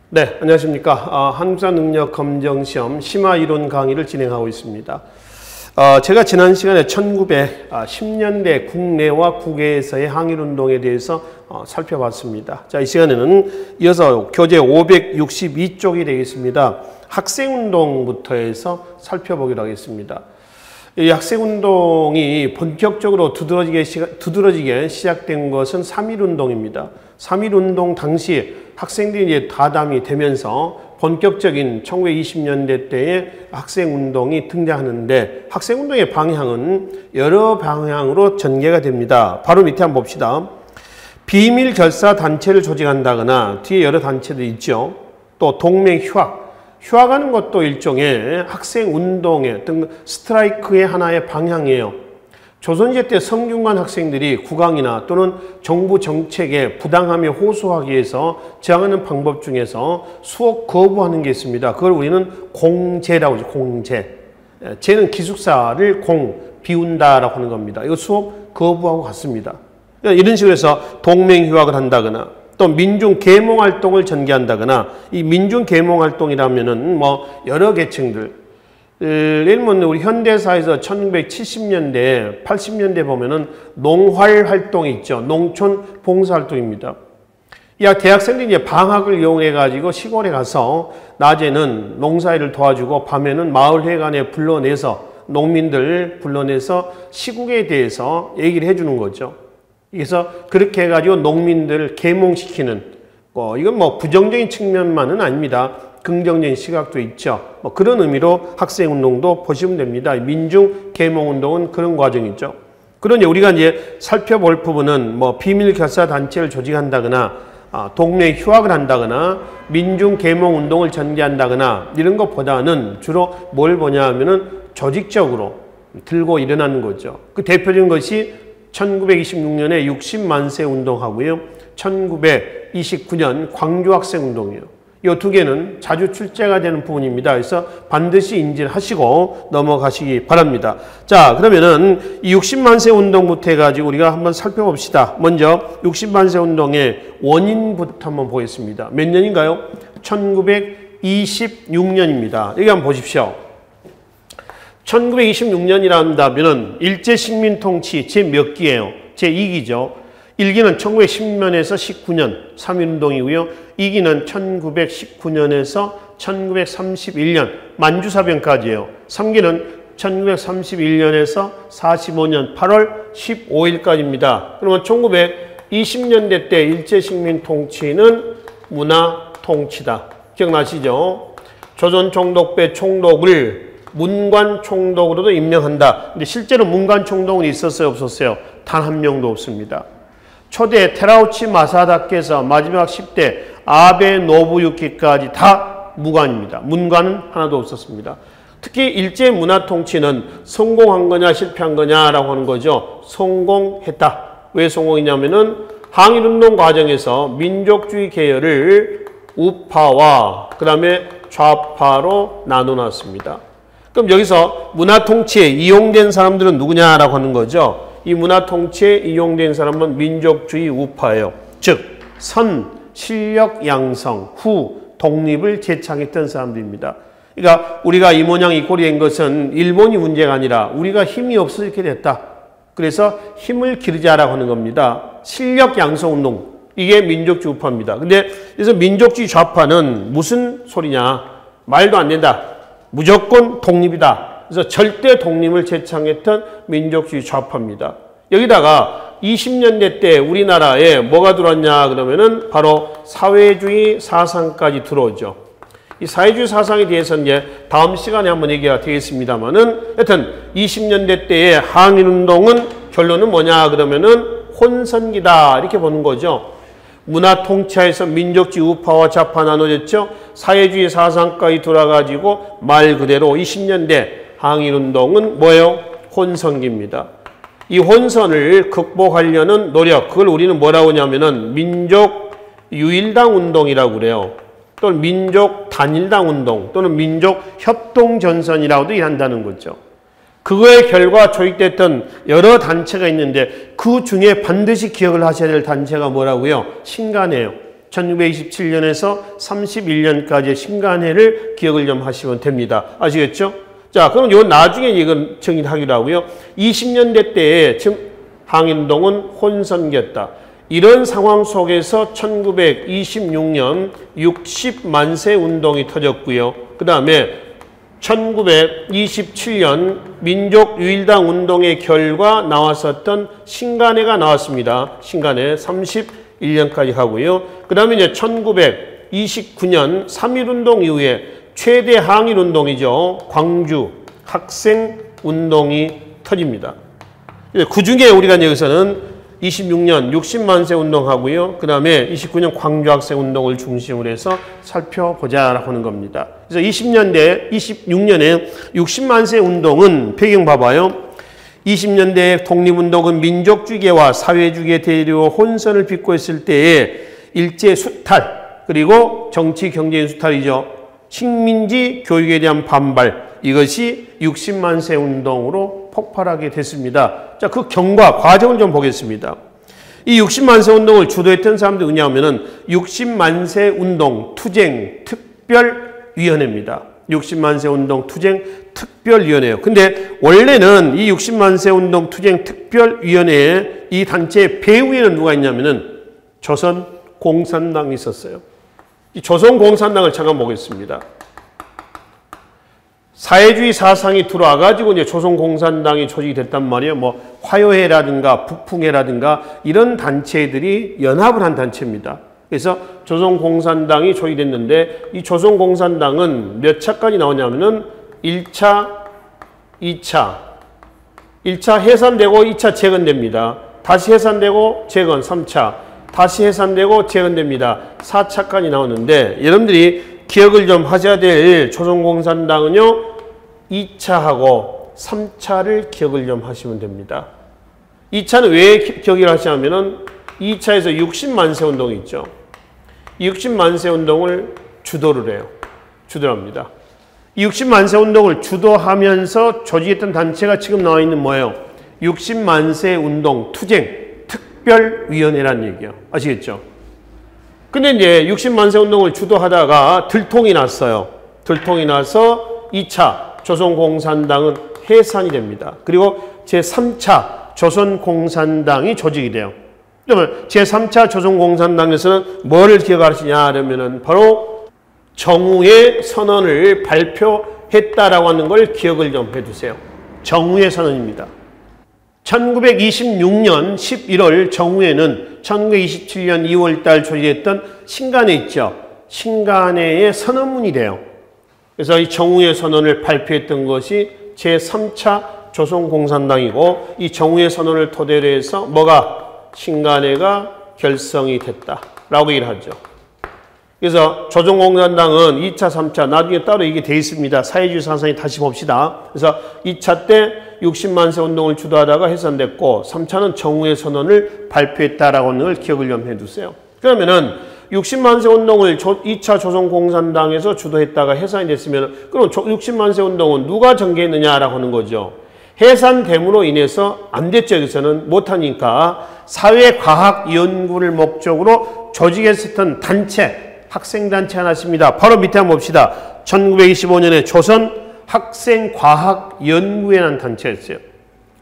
네, 안녕하십니까. 한국사능력검정시험 심화이론 강의를 진행하고 있습니다. 제가 지난 시간에 1910년대 국내와 국외에서의 항일운동에 대해서 살펴봤습니다. 자, 이 시간에는 이어서 교재 562쪽이 되겠습니다. 학생운동부터 해서 살펴보기로 하겠습니다. 이 학생운동이 본격적으로 두드러지게 시작된 것은 3.1운동입니다. 3.1운동 당시 학생들이 이제 가담이 되면서 본격적인 1920년대 때의 학생운동이 등장하는데, 학생운동의 방향은 여러 방향으로 전개가 됩니다. 바로 밑에 한번 봅시다. 비밀 결사 단체를 조직한다거나, 뒤에 여러 단체들이 있죠. 또 동맹 휴학하는 것도 일종의 학생운동의 어떤 스트라이크의 하나의 방향이에요. 조선시대 때 성균관 학생들이 국왕이나 또는 정부 정책에 부당함에 호소하기 위해서 저항하는 방법 중에서 수업 거부하는 게 있습니다. 그걸 우리는 공제라고 하죠. 공제. 제는 기숙사를 비운다라고 하는 겁니다. 이거 수업 거부하고 같습니다. 이런 식으로 해서 동맹휴학을 한다거나, 또 민중계몽활동을 전개한다거나, 이 민중계몽활동이라면은 여러 계층들, 예를 들면 우리 현대사에서 1970년대, 80년대 보면은 농활활동이 있죠. 농촌 봉사활동입니다. 이 대학생들이 이제 방학을 이용해가지고 시골에 가서 낮에는 농사일을 도와주고 밤에는 마을회관에 불러내서 농민들 불러내서 시국에 대해서 얘기를 해주는 거죠. 그래서 그렇게 해가지고 농민들을 계몽시키는, 이건 부정적인 측면만은 아닙니다. 긍정적인 시각도 있죠. 그런 의미로 학생운동도 보시면 됩니다. 민중계몽운동은 그런 과정이죠. 그러니 우리가 이제 살펴볼 부분은 비밀결사단체를 조직한다거나, 동네 휴학을 한다거나, 민중계몽운동을 전개한다거나, 이런 것보다는 주로 뭘 보냐 하면은 조직적으로 들고 일어나는 거죠. 그 대표적인 것이 1926년에 60만세 운동하고요. 1929년 광주학생운동이에요. 이 두 개는 자주 출제가 되는 부분입니다. 그래서 반드시 인지를 하시고 넘어가시기 바랍니다. 자, 그러면은 이 60만세 운동부터 해가지고 우리가 한번 살펴봅시다. 먼저 60만세 운동의 원인부터 한번 보겠습니다. 몇 년인가요? 1926년입니다. 여기 한번 보십시오. 1926년이라 한다면은 일제식민통치 제 몇 기예요? 제2기죠. 1기는 1910년에서 19년 3.1운동이고요. 2기는 1919년에서 1931년 만주사변까지예요. 3기는 1931년에서 45년 8월 15일까지입니다. 그러면 1920년대 때 일제식민 통치는 문화통치다. 기억나시죠? 조선총독부의 총독을 문관총독으로도 임명한다. 근데 실제로 문관총독은 있었어요? 없었어요? 단 한 명도 없습니다. 초대 테라우치 마사다께서 마지막 10대 아베 노부유키까지 다 무관입니다. 문관은 하나도 없었습니다. 특히 일제 문화 통치는 성공한 거냐 실패한 거냐라고 하는 거죠. 성공했다. 왜 성공이냐면은 항일운동 과정에서 민족주의 계열을 우파와 그 다음에 좌파로 나눠놨습니다. 그럼 여기서 문화 통치에 이용된 사람들은 누구냐라고 하는 거죠. 이 문화 통치에 이용된 사람은 민족주의 우파예요. 즉, 선, 실력 양성, 후, 독립을 제창했던 사람들입니다. 그러니까 우리가 이 모양 이 꼴이 된 것은 일본이 문제가 아니라 우리가 힘이 없어서 이렇게 됐다. 그래서 힘을 기르자라고 하는 겁니다. 실력 양성 운동, 이게 민족주의 우파입니다. 근데 그래서 민족주의 좌파는 무슨 소리냐? 말도 안 된다. 무조건 독립이다. 그래서 절대 독립을 제창했던 민족주의 좌파입니다. 여기다가 20년대 때 우리나라에 뭐가 들어왔냐 그러면은 바로 사회주의 사상까지 들어오죠. 이 사회주의 사상에 대해서는 이제 다음 시간에 한번 얘기가 되겠습니다만은, 하여튼 20년대 때의 항일운동은 결론은 뭐냐 그러면은 혼선기다 이렇게 보는 거죠. 문화 통치하에서 민족주의 우파와 좌파 나눠졌죠. 사회주의 사상까지 돌아가지고 말 그대로 20년대 항일운동은 뭐예요? 혼선기입니다. 이 혼선을 극복하려는 노력, 그걸 우리는 뭐라고 하냐면은 민족유일당 운동이라고 그래요. 또는 민족단일당 운동, 또는 민족협동전선이라고도 일한다는 거죠. 그거의 결과 조직됐던 여러 단체가 있는데 그 중에 반드시 기억을 하셔야 될 단체가 뭐라고요? 신간이에요. 1927년에서 31년까지의 신간해를 기억을 좀 하시면 됩니다. 아시겠죠? 자, 그럼 요 나중에 이건 정의하기로 하고요. 20년대 때에 지금 항일운동은 혼선기였다. 이런 상황 속에서 1926년 60만세 운동이 터졌고요. 그 다음에 1927년 민족유일당 운동의 결과 나왔었던 신간해가 나왔습니다. 신간해 31년까지 하고요. 그 다음에 이제 1929년 3.1운동 이후에 최대 항일운동이죠. 광주 학생운동이 터집니다. 그 중에 우리가 여기서는 26년 60만세 운동하고요. 그 다음에 29년 광주학생운동을 중심으로 해서 살펴보자 하는 겁니다. 그래서 26년에 60만세 운동은 배경 봐봐요. 20년대 독립운동은 민족주의와 사회주의의 대립과 혼선을 빚고 있을 때에 일제 수탈, 그리고 정치 경제인 수탈이죠. 식민지 교육에 대한 반발, 이것이 60만세 운동으로 폭발하게 됐습니다. 자, 그 경과, 과정을 좀 보겠습니다. 이 60만세 운동을 주도했던 사람들이 누구냐면은 60만세 운동 투쟁 특별위원회입니다. 60만세 운동 투쟁 특별위원회예요. 근데 원래는 이 60만세 운동 투쟁 특별위원회에 이 단체의 배후에는 누가 있냐면은 조선공산당이 있었어요. 이 조선공산당을 잠깐 보겠습니다. 사회주의 사상이 들어와가지고 이제 조선공산당이 조직이 됐단 말이에요. 뭐 화요회라든가 북풍회라든가 이런 단체들이 연합을 한 단체입니다. 그래서 조선공산당이 조직됐는데 이 조선공산당은 몇 차까지 나오냐면은 1차, 2차. 1차 해산되고 2차 재건됩니다. 다시 해산되고 재건 3차. 다시 해산되고 재건됩니다. 4차까지 나오는데 여러분들이 기억을 좀 하셔야 될 조선공산당은요 2차하고 3차를 기억을 좀 하시면 됩니다. 2차는 왜 기억을 하시냐면은 2차에서 60만세 운동이 있죠. 60만세 운동을 주도를 해요. 주도를 합니다. 60만세 운동을 주도하면서 조직했던 단체가 지금 나와 있는 뭐예요? 60만세 운동 투쟁 특별위원회라는 얘기예요. 아시겠죠? 근데 이제 60만세 운동을 주도하다가 들통이 났어요. 들통이 나서 2차 조선공산당은 해산이 됩니다. 그리고 제3차 조선공산당이 조직이 돼요. 그러면 제3차 조선공산당에서는 뭐를 기억하시냐 그러면은 바로 정우의 선언을 발표했다라고 하는 걸 기억을 좀 해두세요. 정우의 선언입니다. 1926년 11월 정우회는 1927년 2월달 조직했던 신간회 있죠. 신간회의 선언문이 돼요. 그래서 이 정우회 선언을 발표했던 것이 제3차 조선공산당이고 이 정우회 선언을 토대로 해서 뭐가 신간회가 결성이 됐다라고 얘기를 하죠. 그래서 조선공산당은 2차, 3차 나중에 따로 이게 돼 있습니다. 사회주의 사상이 다시 봅시다. 그래서 2차 때 60만세 운동을 주도하다가 해산됐고 3차는 정우회 선언을 발표했다라고 하는 걸 기억을 좀 해두세요. 그러면은 60만세 운동을 2차 조선공산당에서 주도했다가 해산이 됐으면 그럼 60만세 운동은 누가 전개했느냐라고 하는 거죠. 해산됨으로 인해서 안 됐죠. 여기서는 못하니까 사회과학 연구를 목적으로 조직했었던 단체 학생단체 하나 있습니다. 바로 밑에 한번 봅시다. 1925년에 조선 학생과학연구회라는 단체였어요.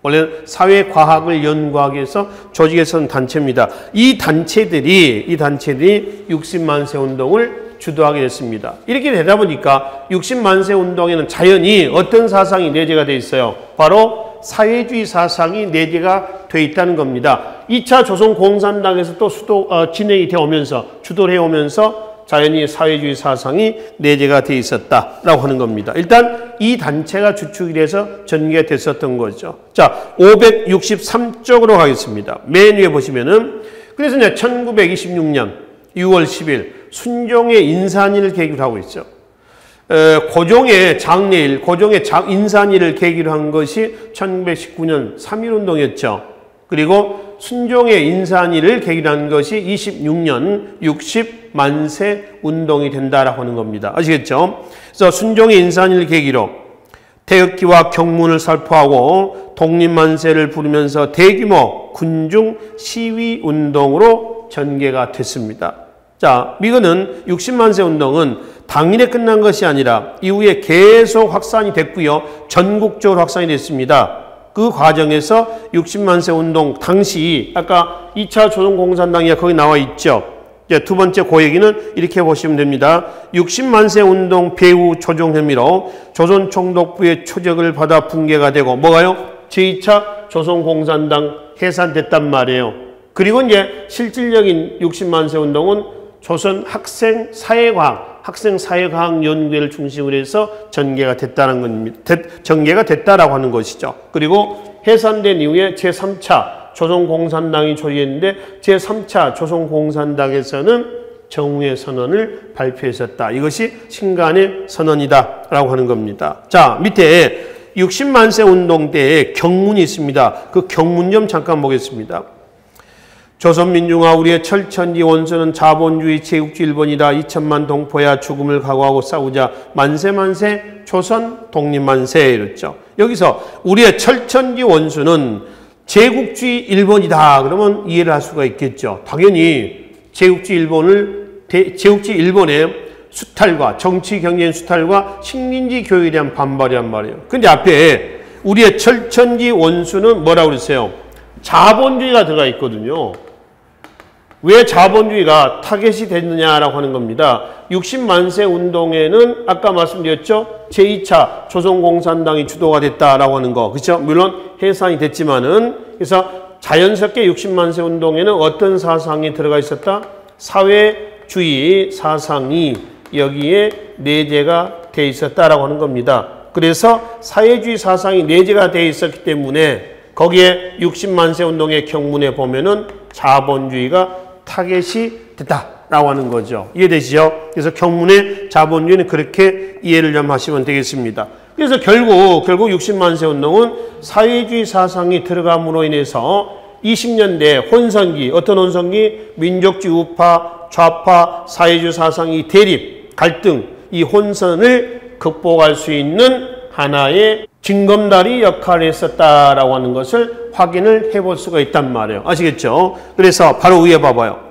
원래는 사회과학을 연구하기 위해서 조직했던 단체입니다. 이 단체들이 60만세 운동을 주도하게 됐습니다. 이렇게 되다 보니까 60만세 운동에는 자연히 어떤 사상이 내재가 되어 있어요? 바로 사회주의 사상이 내재가 되어 있다는 겁니다. 2차 조선공산당에서 또 진행이 되어 오면서 주도를 해오면서 자연히 사회주의 사상이 내재가 되어 있었다라고 하는 겁니다. 일단 이 단체가 주축이 돼서 전개가 됐었던 거죠. 자, 563쪽으로 가겠습니다. 맨 위에 보시면은 그래서 이제 1926년 6월 10일 순종의 인산일을 계기로 하고 있죠. 고종의 장례일, 고종의 인산일을 계기로 한 것이 1919년 3.1운동이었죠. 그리고 순종의 인산일을 계기로 한 것이 26년 60만세 운동이 된다라고 하는 겁니다. 아시겠죠? 그래서 순종의 인산일을 계기로 태극기와 경문을 살포하고 독립만세를 부르면서 대규모 군중 시위 운동으로 전개가 됐습니다. 자, 이거는 60만 세 운동은 당일에 끝난 것이 아니라 이후에 계속 확산이 됐고요. 전국적으로 확산이 됐습니다. 그 과정에서 60만 세 운동 당시 아까 2차 조선공산당 거기 나와 있죠. 이제 두 번째 그 얘기는 이렇게 보시면 됩니다. 60만 세 운동 배후 조종 혐의로 조선 총독부의 추적을 받아 붕괴가 되고 뭐가요? 제2차 조선공산당 해산됐단 말이에요. 그리고 이제 실질적인 60만 세 운동은 조선 학생사회과학연구회를 중심으로 해서 전개가 됐다는 겁니다. 전개가 됐다라고 하는 것이죠. 그리고 해산된 이후에 제3차 조선공산당이 조직했는데 제3차 조선공산당에서는 정우의 선언을 발표했었다. 이것이 신간의 선언이다라고 하는 겁니다. 자, 밑에 60만 세 운동 때에 경문이 있습니다. 그 경문 좀 잠깐 보겠습니다. 조선민중아 우리의 철천지 원수는 자본주의 제국주의 일본이다. 2천만 동포야 죽음을 각오하고 싸우자. 만세 조선 독립만세 이랬죠. 여기서 우리의 철천지 원수는 제국주의 일본이다. 그러면 이해를 할 수가 있겠죠. 당연히 제국주의 일본의 수탈과 정치 경제인 수탈과 식민지 교육에 대한 반발이란 말이에요. 근데 앞에 우리의 철천지 원수는 뭐라고 그랬어요? 자본주의가 들어가 있거든요. 왜 자본주의가 타겟이 됐느냐라고 하는 겁니다. 60만 세 운동에는 아까 말씀드렸죠. 제2차 조선공산당이 주도가 됐다라고 하는 거. 그렇죠? 물론 해산이 됐지만은 그래서 자연스럽게 60만 세 운동에는 어떤 사상이 들어가 있었다? 사회주의 사상이 여기에 내재가 돼 있었다라고 하는 겁니다. 그래서 사회주의 사상이 내재가 돼 있었기 때문에 거기에 60만 세 운동의 경문에 보면은 자본주의가 타겟이 됐다라고 하는 거죠. 이해되시죠? 그래서 경문의 자본주의는 그렇게 이해를 좀 하시면 되겠습니다. 그래서 결국 60만 세 운동은 사회주의 사상이 들어감으로 인해서 20년대 혼선기, 어떤 혼선기? 민족주의 우파, 좌파, 사회주의 사상이 대립, 갈등, 이 혼선을 극복할 수 있는 하나의 징검다리 역할을 했었다라고 하는 것을 확인을 해볼 수가 있단 말이에요. 아시겠죠? 그래서 바로 위에 봐봐요.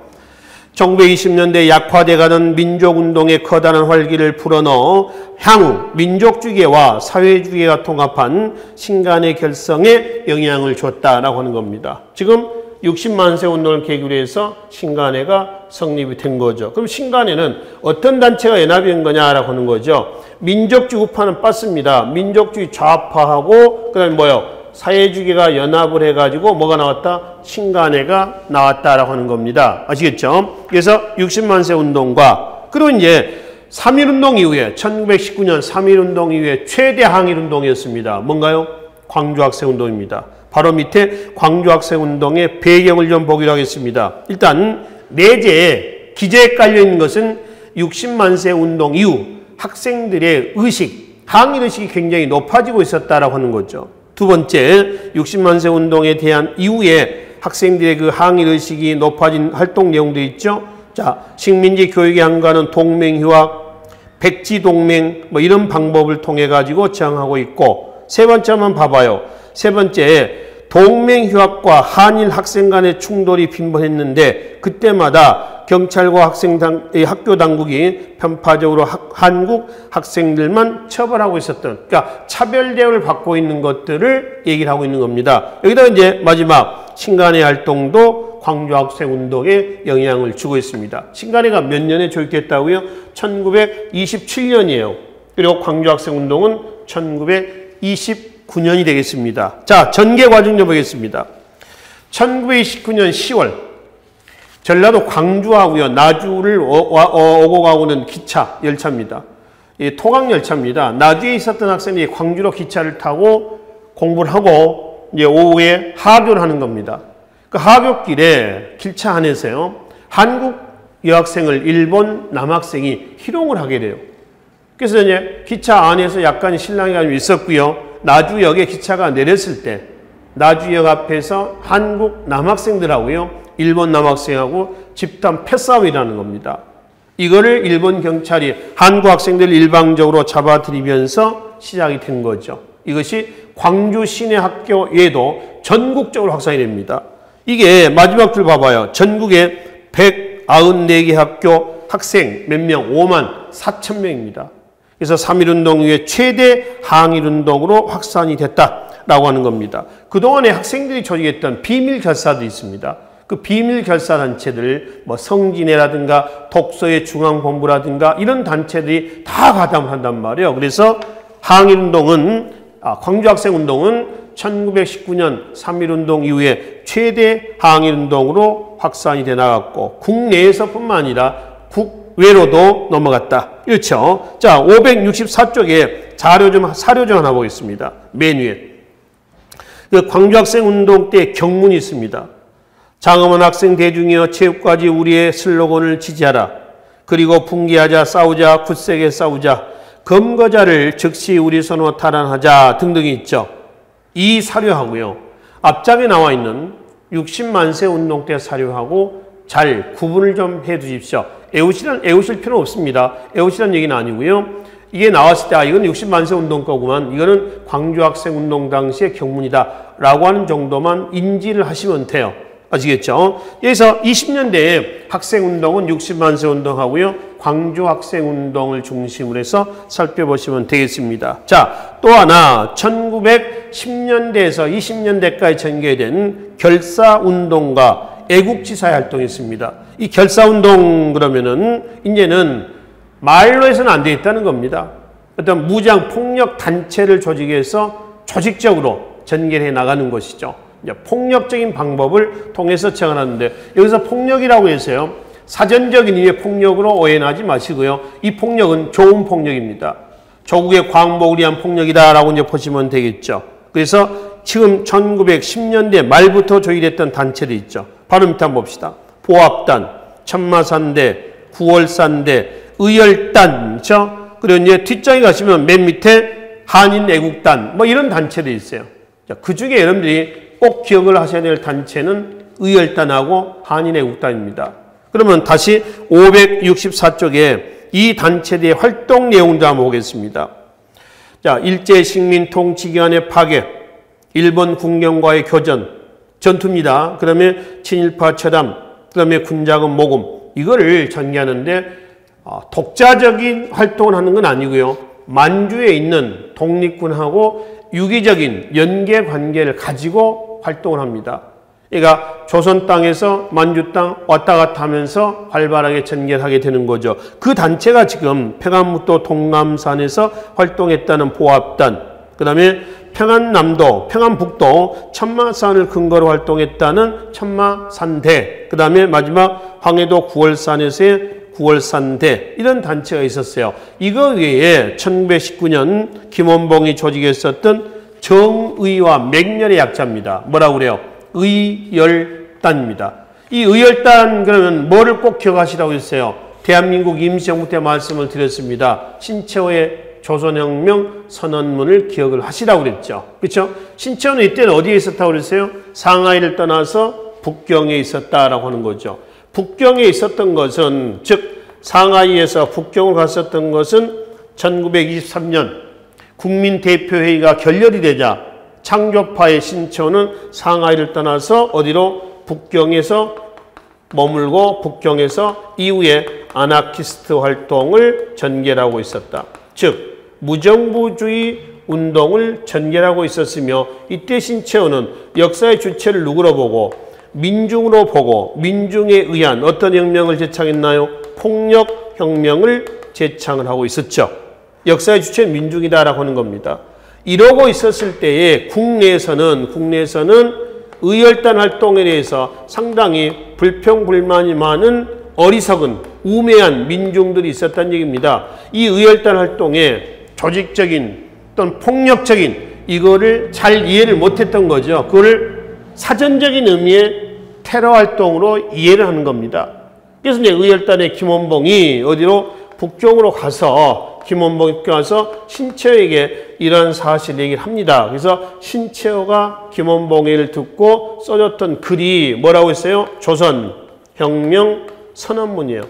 1920년대 약화돼가는 민족운동의 커다란 활기를 불어넣어 향후 민족주의와 사회주의가 통합한 신간의 결성에 영향을 줬다라고 하는 겁니다. 지금 60만 세 운동을 계기로 해서 신간회가 성립이 된 거죠. 그럼 신간회는 어떤 단체가 연합이 된 거냐라고 하는 거죠. 민족주의 우파는 빠습니다. 민족주의 좌파하고 그다음에 뭐요? 사회주의가 연합을 해가지고 뭐가 나왔다? 신간회가 나왔다라고 하는 겁니다. 아시겠죠? 그래서 60만 세 운동과 그리고 이제 3.1운동 이후에 1919년 3.1운동 이후에 최대 항일운동이었습니다. 뭔가요? 광주학생운동입니다. 바로 밑에 광주학생운동의 배경을 좀 보기로 하겠습니다. 일단 내재에 기재에 깔려있는 것은 60만 세 운동 이후 학생들의 의식, 항일의식이 굉장히 높아지고 있었다라고 하는 거죠. 두 번째, 60만 세 운동에 대한 이후에 학생들의 그 항일의식이 높아진 활동 내용도 있죠. 자, 식민지 교육에 한가하는 동맹휴학, 백지동맹 뭐 이런 방법을 통해 가지고 저항하고 있고 세 번째 한번 봐봐요. 세 번째, 동맹휴학과 한일 학생 간의 충돌이 빈번했는데 그때마다 경찰과 학교 당국이 편파적으로 한국 학생들만 처벌하고 있었던, 그러니까 차별 대우를 받고 있는 것들을 얘기를 하고 있는 겁니다. 여기다 이제 마지막 신간회 활동도 광주학생운동에 영향을 주고 있습니다. 신간회가 몇 년에 조직됐다고요? 1927년이에요. 그리고 광주학생운동은 1929년이 되겠습니다. 자, 전개 과정 좀 보겠습니다. 1929년 10월 전라도 광주하고요, 나주를 오고 가고는 기차 열차입니다. 토강 열차입니다. 나주에 있었던 학생이 광주로 기차를 타고 공부를 하고 이제 오후에 하교를 하는 겁니다. 그 하교길에 기차 안에서요, 한국 여학생을 일본 남학생이 희롱을 하게 돼요. 그래서 이제 기차 안에서 약간 실랑이가 좀 있었고요. 나주역에 기차가 내렸을 때 나주역 앞에서 한국 남학생들하고요, 일본 남학생하고 집단 패싸움이라는 겁니다. 이거를 일본 경찰이 한국 학생들을 일방적으로 잡아들이면서 시작이 된 거죠. 이것이 광주 시내 학교 외에도 전국적으로 확산이 됩니다. 이게 마지막 줄 봐봐요. 전국에 294개 학교 학생 몇 명? 5만 4천 명입니다. 그래서 3.1운동 이후에 최대 항일운동으로 확산이 됐다라고 하는 겁니다. 그동안에 학생들이 조직했던 비밀결사도 있습니다. 그 비밀결사단체들, 뭐 성진회라든가 독서의 중앙본부라든가 이런 단체들이 다 가담을 한단 말이에요. 그래서 광주학생운동은 1919년 3.1운동 이후에 최대 항일운동으로 확산이 돼 나갔고 국내에서뿐만 아니라 국외로도 넘어갔다. 그렇죠? 자, 564쪽에 사료 좀 하나 보겠습니다. 맨 위에. 그 광주학생운동 때 경문이 있습니다. 장엄한 학생 대중이여 체육까지 우리의 슬로건을 지지하라. 그리고 분개하자 싸우자 굳세게 싸우자 검거자를 즉시 우리 손으로 탈환하자 등등이 있죠. 이 사료하고요. 앞장에 나와 있는 60만세 운동 때 사료하고 잘 구분을 좀 해 두십시오. 애우실 필요는 없습니다. 애우시라는 얘기는 아니고요. 이게 나왔을 때 이건 60만세 운동 거구만. 이거는 광주학생운동 당시의 경문이다 라고 하는 정도만 인지를 하시면 돼요. 아시겠죠? 그래서 20년대에 학생운동은 60만세 운동하고요. 광주학생운동을 중심으로 해서 살펴보시면 되겠습니다. 자, 또 하나 1910년대에서 20년대까지 전개된 결사운동과 애국지사의 활동이 있습니다. 이 결사운동 그러면은 이제는 말로 해서는 안 되겠다는 겁니다. 어떤 무장 폭력 단체를 조직해서 조직적으로 전개해 나가는 것이죠. 폭력적인 방법을 통해서 제안하는데 여기서 폭력이라고 해서요. 사전적인 의미의 폭력으로 오해하지 마시고요. 이 폭력은 좋은 폭력입니다. 조국의 광복을 위한 폭력이다라고 이제 보시면 되겠죠. 그래서 지금 1910년대 말부터 조직됐던 단체들이 있죠. 바로 밑에 한번 봅시다. 보합단, 천마산대, 구월산대, 의열단, 그렇죠? 그리고 이제 뒷장에 가시면 맨 밑에 한인애국단, 뭐 이런 단체들이 있어요. 그 중에 여러분들이 꼭 기억을 하셔야 될 단체는 의열단하고 한인애국단입니다. 그러면 다시 564쪽에 이 단체들의 활동 내용도 한번 보겠습니다. 자, 일제식민통치기관의 파괴, 일본 군경과의 교전, 전투입니다. 그 다음에 친일파 처담, 그 다음에 군자금 모금, 이거를 전개하는데 독자적인 활동을 하는 건 아니고요. 만주에 있는 독립군하고 유기적인 연계 관계를 가지고 활동을 합니다. 그러니까 조선 땅에서 만주 땅 왔다 갔다 하면서 활발하게 전개하게 되는 거죠. 그 단체가 지금 평안북도 동남산에서 활동했다는 보합단, 그 다음에 평안남도, 평안북도 천마산을 근거로 활동했다는 천마산대, 그 다음에 마지막 황해도 구월산에서의 구월산대, 이런 단체가 있었어요. 이거 외에 1919년 김원봉이 조직했었던 정의와 맹렬의 약자입니다. 뭐라고 그래요? 의열단입니다. 이 의열단 그러면 뭐를 꼭 기억하시라고 했어요? 대한민국 임시정부 때 말씀을 드렸습니다. 신채호의 조선혁명 선언문을 기억을 하시라고 그랬죠. 그렇죠? 신채호는 이때는 어디에 있었다고 그랬어요? 상하이를 떠나서 북경에 있었다라고 하는 거죠. 북경에 있었던 것은, 즉 상하이에서 북경을 갔었던 것은 1923년 국민대표회의가 결렬이 되자 창조파의 신채호는 상하이를 떠나서 어디로? 북경에서 머물고 북경에서 이후에 아나키스트 활동을 전개하고 있었다. 즉 무정부주의 운동을 전개하고 있었으며 이때 신채호는 역사의 주체를 누구로 보고? 민중으로 보고 민중에 의한 어떤 혁명을 제창했나요? 폭력혁명을 제창을 하고 있었죠. 역사의 주체는 민중이다라고 하는 겁니다. 이러고 있었을 때에 국내에서는 의열단 활동에 대해서 상당히 불평불만이 많은 어리석은 우매한 민중들이 있었다는 얘기입니다. 이 의열단 활동에 조직적인 또는 폭력적인 이거를 잘 이해를 못했던 거죠. 그걸 사전적인 의미의 테러 활동으로 이해를 하는 겁니다. 그래서 이제 의열단의 김원봉이 어디로? 북경으로 가서 김원봉이 가서 신채호에게 이런 사실 얘기를 합니다. 그래서 신채호가 김원봉의 듣고 써줬던 글이 뭐라고 했어요? 조선혁명 선언문이에요.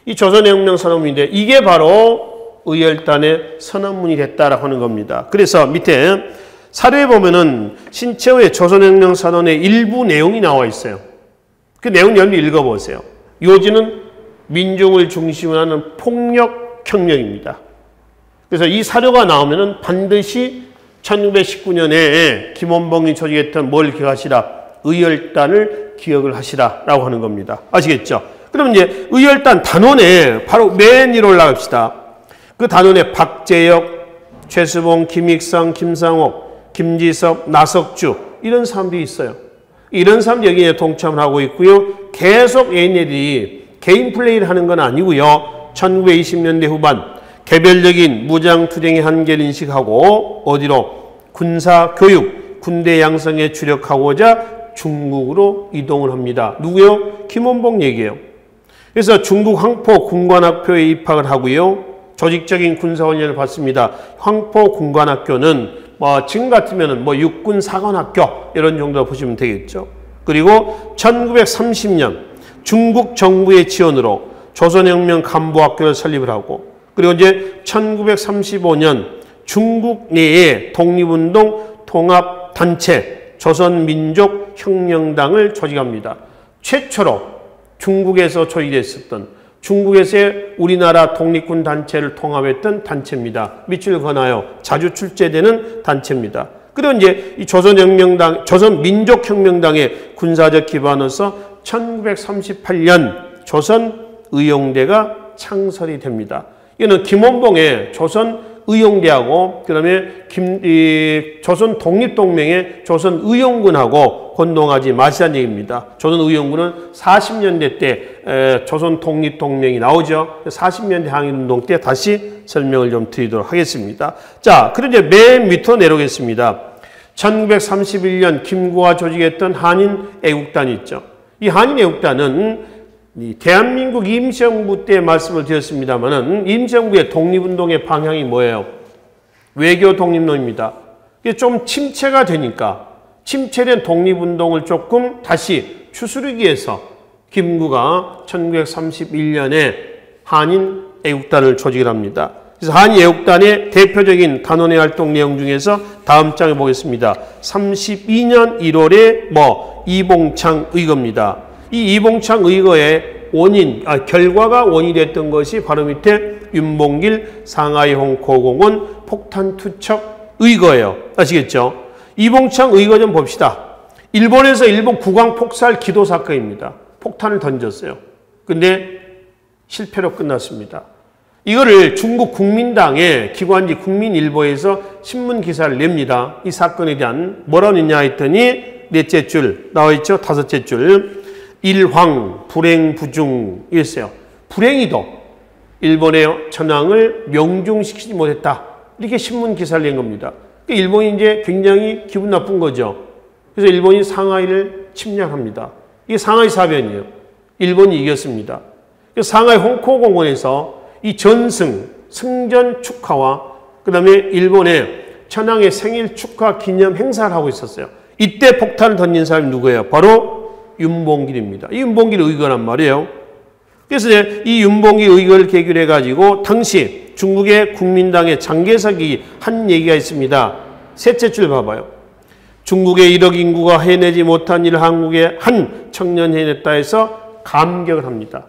이 조선혁명 선언문인데 이게 바로 의열단의 선언문이 됐다라고 하는 겁니다. 그래서 밑에 사료에 보면은 신채호의 조선혁명 선언의 일부 내용이 나와 있어요. 그 내용 여러분 읽어보세요. 요지는 민족을 중심으로 하는 폭력혁명입니다. 그래서 이 사료가 나오면은 반드시 1919년에 김원봉이 조직했던 뭘 기억하시라? 의열단을 기억을 하시라라고 하는 겁니다. 아시겠죠? 그럼 이제 의열단 단원에 바로 맨 위로 올라갑시다. 그 단원에 박재혁, 최수봉, 김익상, 김상옥, 김지섭, 나석주 이런 사람들이 있어요. 이런 사람들이 여기에 동참을 하고 있고요. 계속 얘네들이 개인 플레이를 하는 건 아니고요. 1920년대 후반 개별적인 무장투쟁의 한계를 인식하고 어디로? 군사교육, 군대 양성에 주력하고자 중국으로 이동을 합니다. 누구요? 김원봉 얘기예요. 그래서 중국 황포 군관학교에 입학을 하고요. 조직적인 군사훈련을 받습니다. 황포 군관학교는 지금 같으면 육군 사관학교 이런 정도 보시면 되겠죠. 그리고 1930년 중국 정부의 지원으로 조선혁명 간부학교를 설립을 하고, 그리고 이제 1935년 중국 내에 독립운동 통합단체 조선민족혁명당을 조직합니다. 최초로 중국에서 조직됐었던, 중국에서의 우리나라 독립군 단체를 통합했던 단체입니다. 밑줄 그어놔요. 자주 출제되는 단체입니다. 그리고 이제 이 조선혁명당, 조선민족혁명당의 군사적 기반으로서 1938년 조선의용대가 창설이 됩니다. 이거는 김원봉의 조선의용대하고 그다음에 조선독립동맹의 조선의용군하고 혼동하지 마시라는 얘기입니다. 조선의용군은 40년대 때 조선독립동맹이 나오죠. 40년대 항일운동 때 다시 설명을 좀 드리도록 하겠습니다. 자, 그럼 이제 맨 밑으로 내려오겠습니다. 1931년 김구가 조직했던 한인애국단이 있죠. 이 한인애국단은 대한민국 임시정부 때 말씀을 드렸습니다만은 임시정부의 독립운동의 방향이 뭐예요? 외교 독립론입니다. 이게 좀 침체가 되니까 침체된 독립운동을 조금 다시 추스르기 위해서 김구가 1931년에 한인애국단을 조직을 합니다. 그래서 한인애국단의 대표적인 단원의 활동 내용 중에서 다음 장에 보겠습니다. 32년 1월에 이봉창 의거입니다. 이 이봉창 의거의 결과가 원인이 됐던 것이 바로 밑에 윤봉길 상하이 홍코공원 폭탄 투척 의거예요. 아시겠죠? 이봉창 의거 좀 봅시다. 일본에서 일본 국왕 폭살 기도 사건입니다. 폭탄을 던졌어요. 근데 실패로 끝났습니다. 이거를 중국 국민당의 기관지 국민일보에서 신문 기사를 냅니다. 이 사건에 대한 뭐라고 했냐 했더니 넷째 줄 나와있죠. 다섯째 줄. 일황 불행부중 이랬어요. 불행히도 일본의 천황을 명중시키지 못했다. 이렇게 신문 기사를 낸 겁니다. 일본이 이제 굉장히 기분 나쁜 거죠. 그래서 일본이 상하이를 침략합니다. 이게 상하이 사변이에요. 일본이 이겼습니다. 상하이 홍코공원에서 이 승전 축하와 그 다음에 일본의 천황의 생일 축하 기념 행사를 하고 있었어요. 이때 폭탄을 던진 사람이 누구예요? 바로 윤봉길입니다. 이 윤봉길 의거란 말이에요. 그래서 이 윤봉길 의거를 계기로 해가지고 당시 중국의 국민당의 장개석이 한 얘기가 있습니다. 셋째 줄 봐봐요. 중국의 1억 인구가 해내지 못한 일을 한국의 한 청년이 해냈다 해서 감격을 합니다.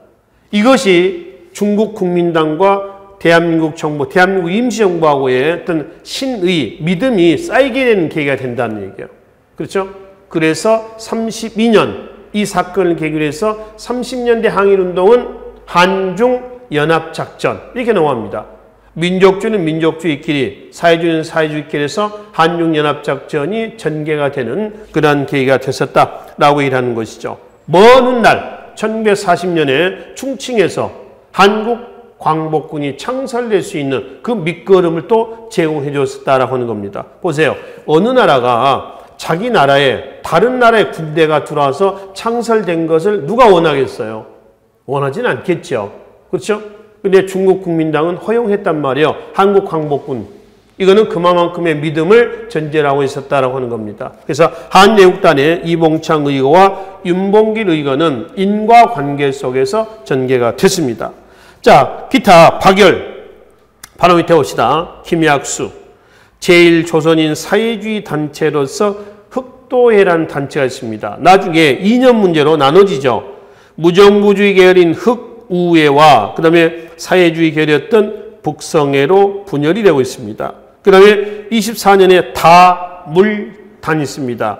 이것이 중국 국민당과 대한민국 정부, 대한민국 임시정부하고의 어떤 신의, 믿음이 쌓이게 되는 계기가 된다는 얘기예요. 그렇죠? 그래서 32년 이 사건을 계기로 해서 30년대 항일운동은 한중연합작전 이렇게 넘어갑니다. 민족주의는 민족주의끼리, 사회주의는 사회주의끼리 해서 한중연합작전이 전개가 되는 그러한 계기가 됐었다라고 얘기하는 것이죠. 먼 훗날 1940년에 충칭에서 한국 광복군이 창설될 수 있는 그 밑거름을 또 제공해 줬었다라고 하는 겁니다. 보세요. 어느 나라가 자기 나라에 다른 나라의 군대가 들어와서 창설된 것을 누가 원하겠어요? 원하지는 않겠죠. 그렇죠? 근데 중국 국민당은 허용했단 말이에요. 한국 광복군. 이거는 그만큼의 믿음을 전제로 하고 있었다라고 하는 겁니다. 그래서 한애국단의 이봉창 의거와 윤봉길 의거는 인과관계 속에서 전개가 됐습니다. 자, 기타 박열. 바로 밑에 봅시다. 김약수. 제1조선인 사회주의 단체로서 흑도회라는 단체가 있습니다. 나중에 이념 문제로 나눠지죠. 무정부주의 계열인 흑우회와 그 다음에 사회주의 계열이었던 북성애로 분열이 되고 있습니다. 그 다음에 24년에 다물단이 있습니다.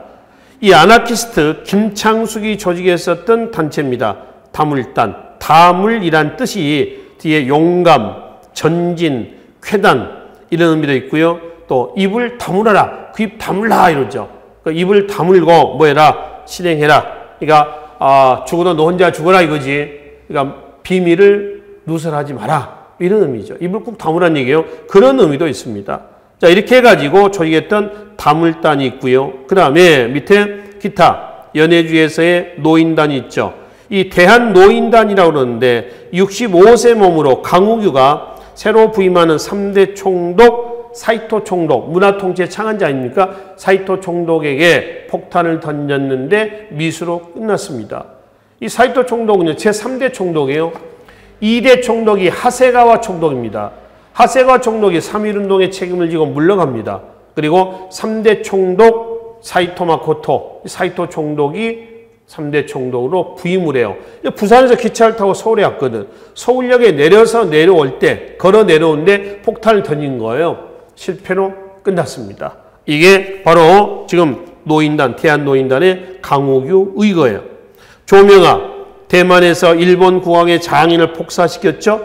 이 아나키스트 김창숙이 조직했었던 단체입니다. 다물단. 다물이란 뜻이 뒤에 용감, 전진, 쾌단 이런 의미도 있고요. 또 입을 다물어라. 그 입 다물라 이러죠. 그 입을 다물고 뭐 해라? 실행해라. 그러니까 죽어도 너 혼자 죽어라 이거지. 그러니까 비밀을 누설하지 마라. 이런 의미죠. 입을 꼭 다물란 얘기예요. 그런 의미도 있습니다. 자, 이렇게 해가지고 조직했던 다물단이 있고요. 그 다음에 밑에 기타 연해주에서의 노인단이 있죠. 이 대한노인단이라고 그러는데 65세 몸으로 강우규가 새로 부임하는 3대 총독 사이토 총독, 문화통치의 창안자 아닙니까? 사이토 총독에게 폭탄을 던졌는데 미수로 끝났습니다. 이 사이토 총독은 제3대 총독이에요. 2대 총독이 하세가와 총독입니다. 하세가와 총독이 3.1운동의 책임을 지고 물러갑니다. 그리고 3대 총독 사이토 마코토, 사이토 총독이 3대 총독으로 부임을 해요. 부산에서 기차를 타고 서울에 왔거든. 서울역에 내려서 내려올 때, 걸어 내려오는데 폭탄을 던진 거예요. 실패로 끝났습니다. 이게 바로 지금 노인단, 대한노인단의 강호규 의거예요. 조명아, 대만에서 일본 국왕의 장인을 폭사시켰죠.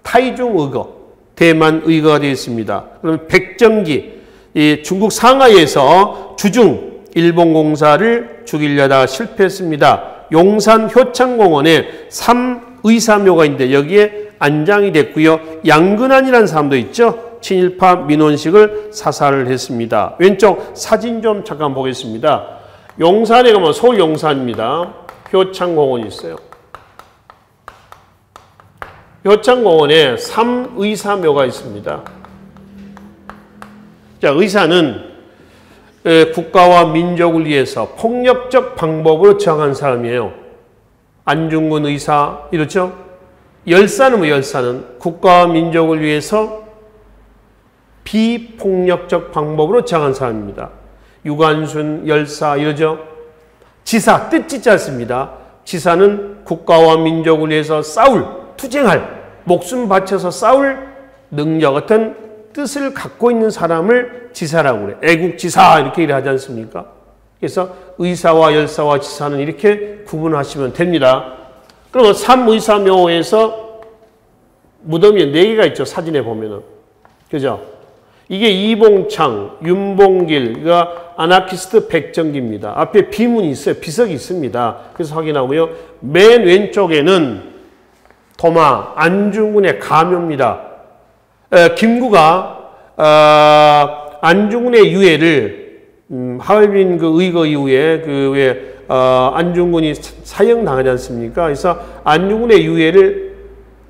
타이중 의거, 대만 의거가 되어 있습니다. 그럼 백정기, 이 중국 상하이에서 주중 일본 공사를 죽이려다 실패했습니다. 용산 효창공원에 3의사묘가 있는데 여기에 안장이 됐고요. 양근안이라는 사람도 있죠. 친일파 민원식을 사살을 했습니다. 왼쪽 사진 좀 잠깐 보겠습니다. 용산에 가면 서울 용산입니다. 효창공원이 있어요. 효창공원에 3의사묘가 있습니다. 자, 의사는 국가와 민족을 위해서 폭력적 방법으로 저항한 사람이에요. 안중근 의사 이렇죠? 열사는 뭐 열사는 국가와 민족을 위해서 비폭력적 방법으로 저항한 사람입니다. 유관순 열사 이러죠? 지사 뜻짓지 않습니다. 지사는 국가와 민족을 위해서 싸울, 투쟁할, 목숨 바쳐서 싸울 능력 같은 뜻을 갖고 있는 사람을 지사라고 그래요. 애국지사 이렇게 일하지 않습니까? 그래서 의사와 열사와 지사는 이렇게 구분하시면 됩니다. 그러면 3의사묘에서 무덤이 4개가 있죠. 사진에 보면은. 그죠? 이게 이봉창, 윤봉길가 아나키스트 백정기입니다. 앞에 비문이 있어요. 비석이 있습니다. 그래서 확인하고요. 맨 왼쪽에는 도마 안중근의 가묘입니다. 김구가 안중근의 유해를 하얼빈 그 의거 이후에 안중근이 사형당하지 않습니까? 그래서 안중근의 유해를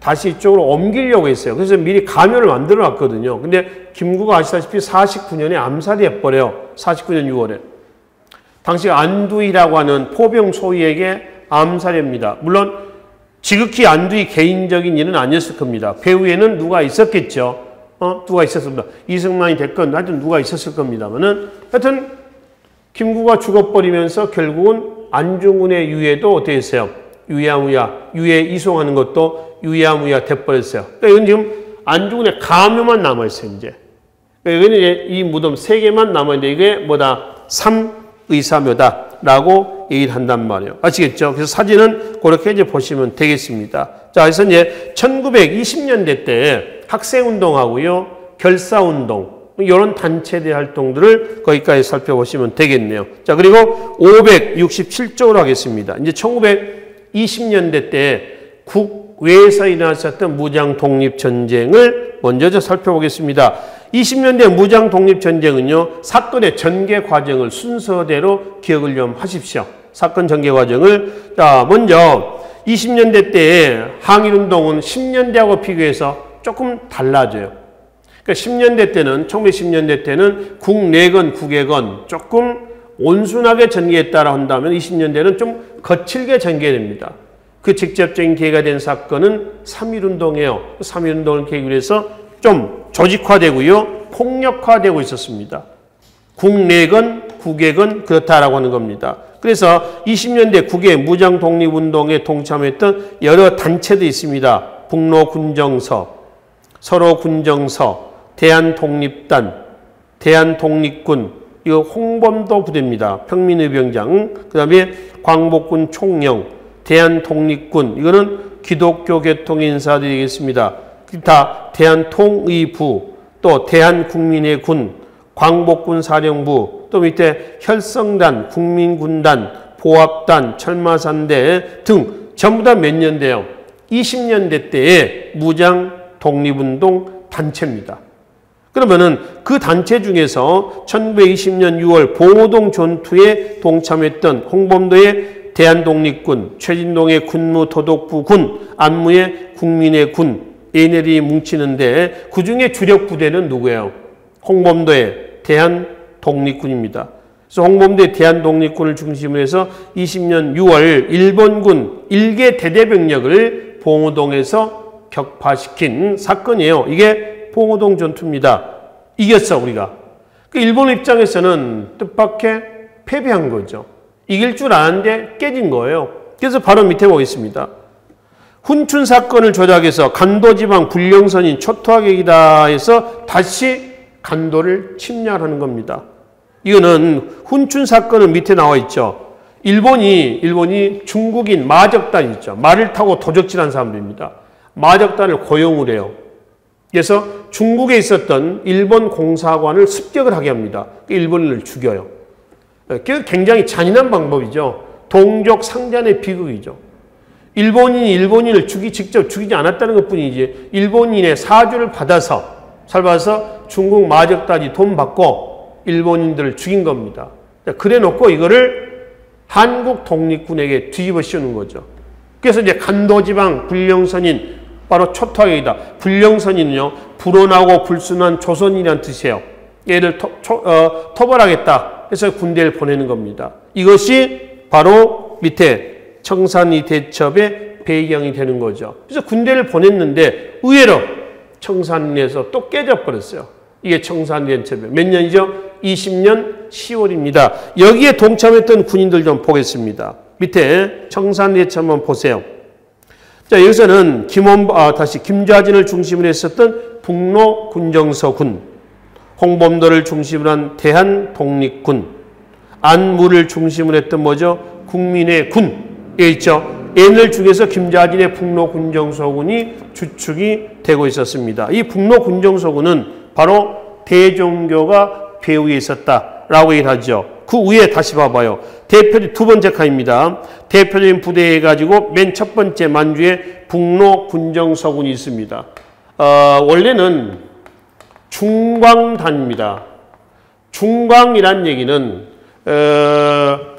다시 이쪽으로 옮기려고 했어요. 그래서 미리 가묘를 만들어 놨거든요. 근데 김구가 아시다시피 49년에 암살이 해버려요. 49년 6월에. 당시 안두희라고 하는 포병 소위에게 암살입니다. 물론 지극히 안두희 개인적인 일은 아니었을 겁니다. 배후에는 누가 있었겠죠. 누가 있었습니다. 이승만이 됐건 하여튼 누가 있었을 겁니다만은 하여튼 김구가 죽어버리면서 결국은 안중근의 유해도 어떻게 했어요? 유야무야, 유해 이송하는 것도 유야무야 돼버렸어요. 그러니까 이건 지금 안중근의 가묘만 남아있어요, 이제. 그러니까 이건 이제 이 무덤 3개만 남아있는데 이게 뭐다? 3의사묘다라고 얘기를 한단 말이에요. 아시겠죠? 그래서 사진은 그렇게 이제 보시면 되겠습니다. 자, 그래서 이제 1920년대 때 학생운동하고요, 결사운동, 이런 단체대 활동들을 거기까지 살펴보시면 되겠네요. 자, 그리고 567쪽으로 하겠습니다. 이제 1920년대 때 국외에서 일어났었던 무장 독립전쟁을 먼저 살펴보겠습니다. 20년대 무장 독립전쟁은요, 사건의 전개 과정을 순서대로 기억을 좀 하십시오. 사건 전개 과정을. 자, 먼저 20년대 때 항일운동은 10년대하고 비교해서 조금 달라져요. 그러니까 10년대 때는, 1910년대 때는 국내건 국외건 조금 온순하게 전개했다라 한다면 20년대는 좀 거칠게 전개됩니다. 그 직접적인 계기가 된 사건은 3.1운동이에요. 3.1운동을 계기로 해서 좀 조직화되고요, 폭력화되고 있었습니다. 국내건 국외건 그렇다라고 하는 겁니다. 그래서 20년대 국외 무장 독립운동에 동참했던 여러 단체도 있습니다. 북로군정서, 서로군정서, 대한독립단, 대한독립군, 이거 홍범도 부대입니다. 평민의병장, 그 다음에 광복군 총령, 대한독립군, 이거는 기독교 계통의 인사들이겠습니다. 기타 대한통의부, 또 대한국민의 군, 광복군 사령부, 또 밑에 혈성단, 국민군단, 보합단, 철마산대 등 전부 다 몇 년대요? 20년대 때의 무장 독립운동 단체입니다. 그러면은 그 단체 중에서 1920년 6월 봉오동 전투에 동참했던 홍범도의 대한독립군, 최진동의 군무도독부 군, 안무의 국민의 군, 얘네들이 뭉치는데 그 중에 주력 부대는 누구예요? 홍범도의 대한독립군입니다. 그래서 홍범도의 대한독립군을 중심으로 해서 20년 6월 일본군 1개 대대병력을 봉오동에서 격파시킨 사건이에요. 이게 봉오동 전투입니다. 이겼어, 우리가. 그 일본 입장에서는 뜻밖의 패배한 거죠. 이길 줄 아는데 깨진 거예요. 그래서 바로 밑에 보겠습니다. 훈춘 사건을 조작해서 간도지방 불령선인 초토화객이다 해서 다시 간도를 침략하는 겁니다. 이거는 훈춘 사건은 밑에 나와 있죠. 일본이 중국인 마적단 있죠. 말을 타고 도적질한 사람들입니다. 마적단을 고용을 해요. 그래서 중국에 있었던 일본 공사관을 습격을 하게 합니다. 일본인을 죽여요. 굉장히 잔인한 방법이죠. 동족 상잔의 비극이죠. 일본인이 일본인을 직접 죽이지 않았다는 것뿐이지 일본인의 사주를 받아서 중국 마적단이 돈 받고 일본인들을 죽인 겁니다. 그래 놓고 이거를 한국 독립군에게 뒤집어 씌우는 거죠. 그래서 이제 간도지방 불령선인 바로 초토화객이다. 불령선인은요, 불온하고 불순한 조선인이라는 뜻이에요. 얘를 토벌하겠다 해서 군대를 보내는 겁니다. 이것이 바로 밑에 청산리 대첩의 배경이 되는 거죠. 그래서 군대를 보냈는데 의외로 청산리에서 또 깨져버렸어요. 이게 청산리 대첩이에요. 몇 년이죠? 20년 10월입니다. 여기에 동참했던 군인들 좀 보겠습니다. 밑에 청산리 대첩 한번 보세요. 자, 여기서는 김좌진을 중심으로 했었던 북로군정서군, 홍범도를 중심으로 한 대한독립군, 안무를 중심으로 했던 뭐죠? 국민의 군. 여기 있죠? 얘네들 중에서 김좌진의 북로군정서군이 주축이 되고 있었습니다. 이 북로군정서군은 바로 대종교가 배후에 있었다라고 얘기를 하죠. 그 위에 다시 봐봐요. 두 번째 칸입니다. 대표적인 부대 해가지고 맨 첫 번째 만주에 북로군정서군이 있습니다. 원래는 중광단입니다. 중광이란 얘기는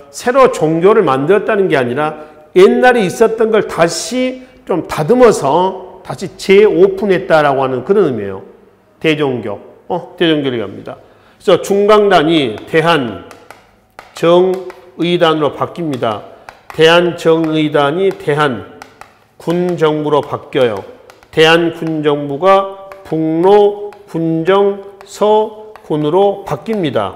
새로 종교를 만들었다는 게 아니라 옛날에 있었던 걸 다시 좀 다듬어서 다시 재오픈했다라고 하는 그런 의미예요. 대종교. 대종교를 합니다. 그래서 중광단이 대한정의단으로 바뀝니다. 대한정의단이 대한군정부로 바뀌어요. 대한군정부가 북로군정서군으로 바뀝니다.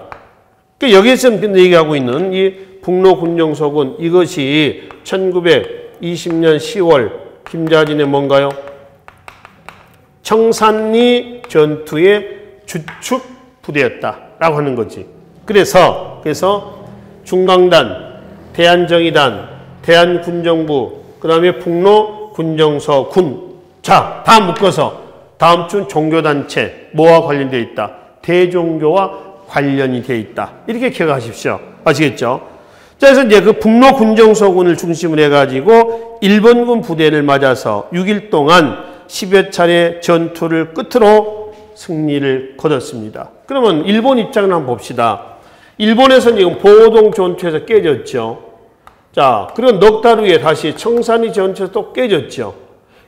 여기에서 얘기하고 있는 이 북로군정서군, 이것이 1920년 10월 김좌진의 뭔가요? 청산리 전투의 주축 부대였다라고 하는 거지. 그래서 중광단, 대한정의단, 대한군정부, 그 다음에 북로군정서군. 자, 다 묶어서 다음 주 종교단체 뭐와 관련되어 있다? 대종교와 관련이 되어 있다. 이렇게 기억하십시오. 아시겠죠? 자, 그래서 이제 그 북로군정서군을 중심으로 해가지고 일본군 부대를 맞아서 6일 동안 10여 차례 전투를 끝으로 승리를 거뒀습니다. 그러면 일본 입장을 한번 봅시다. 일본에서는 지금 봉오동 전투에서 깨졌죠. 자, 그리고 넉 달 후에 다시 청산리 전투에서 또 깨졌죠.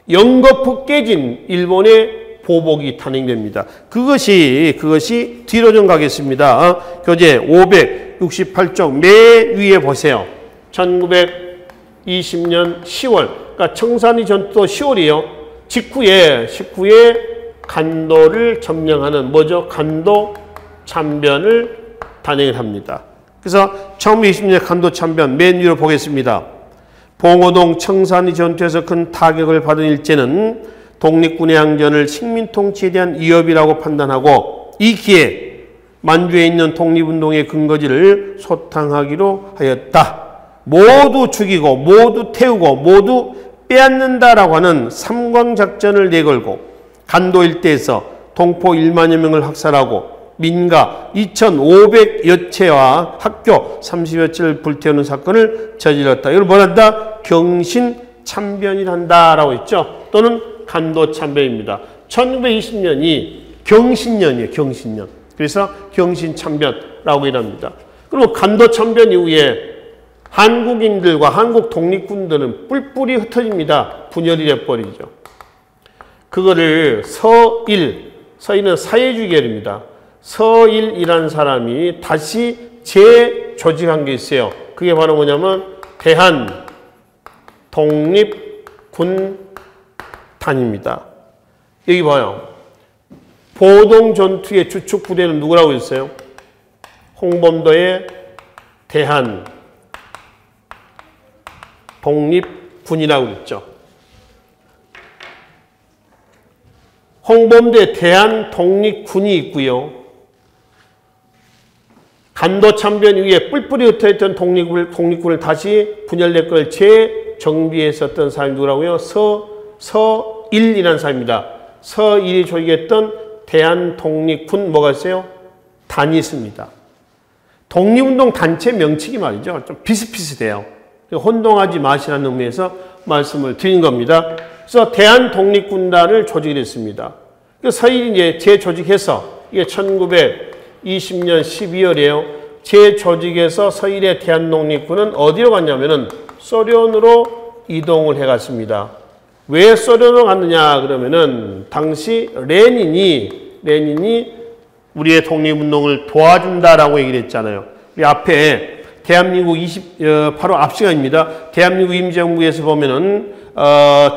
연거푸 깨진 일본의 보복이 탄생됩니다. 그것이 뒤로 좀 가겠습니다. 교재 568쪽 맨 위에 보세요. 1920년 10월, 그러니까 청산리 전투도 10월이에요. 직후에 간도를 점령하는 뭐죠? 간도 참변을 단행을 합니다. 그래서 1920년 간도 참변 맨 위로 보겠습니다. 봉오동 청산리 전투에서 큰 타격을 받은 일제는 독립군의 항전을 식민통치에 대한 위협이라고 판단하고 이 기회에 만주에 있는 독립운동의 근거지를 소탕하기로 하였다. 모두 죽이고 모두 태우고 모두 빼앗는다라고 하는 삼광작전을 내걸고 간도 일대에서 동포 1만여 명을 학살하고 민가 2,500여 채와 학교 30여 채를 불태우는 사건을 저질렀다. 이걸 뭐란다? 경신참변이란다라고 했죠. 또는 간도참변입니다. 1920년이 경신년이에요. 경신년. 그래서 경신참변라고 이랍니다. 그리고 간도참변 이후에 한국인들과 한국 독립군들은 뿔뿔이 흩어집니다. 분열이 돼버리죠. 그거를 서일은 사회주의 계열입니다. 서일이라는 사람이 다시 재조직한 게 있어요. 그게 바로 뭐냐면 대한독립군단입니다. 여기 봐요. 보동 전투의 주축 부대는 누구라고 했어요? 홍범도의 대한독립군이라고 했죠. 홍범도의 대한독립군이 있고요. 간도참변 이후에 뿔뿔이 흩어있던 독립군을 다시 분열될 걸 재정비했었던 사람이 누구라고요? 서일이라는 사람입니다. 서일이 조직했던 대한독립군 뭐가 있어요? 단이 있습니다. 독립운동 단체 명칭이 말이죠. 좀 비슷비슷해요. 혼동하지 마시라는 의미에서 말씀을 드린 겁니다. 그래서 대한독립군단을 조직했습니다. 서일이 이제 재조직해서 이게 1920년 12월이에요. 재조직해서 서일의 대한독립군은 어디로 갔냐면은 소련으로 이동을 해갔습니다. 왜 소련으로 갔느냐 그러면은 당시 레닌이 우리의 독립운동을 도와준다라고 얘기를 했잖아요. 이 앞에 대한민국 바로 앞 시간입니다. 대한민국 임시정부에서 보면은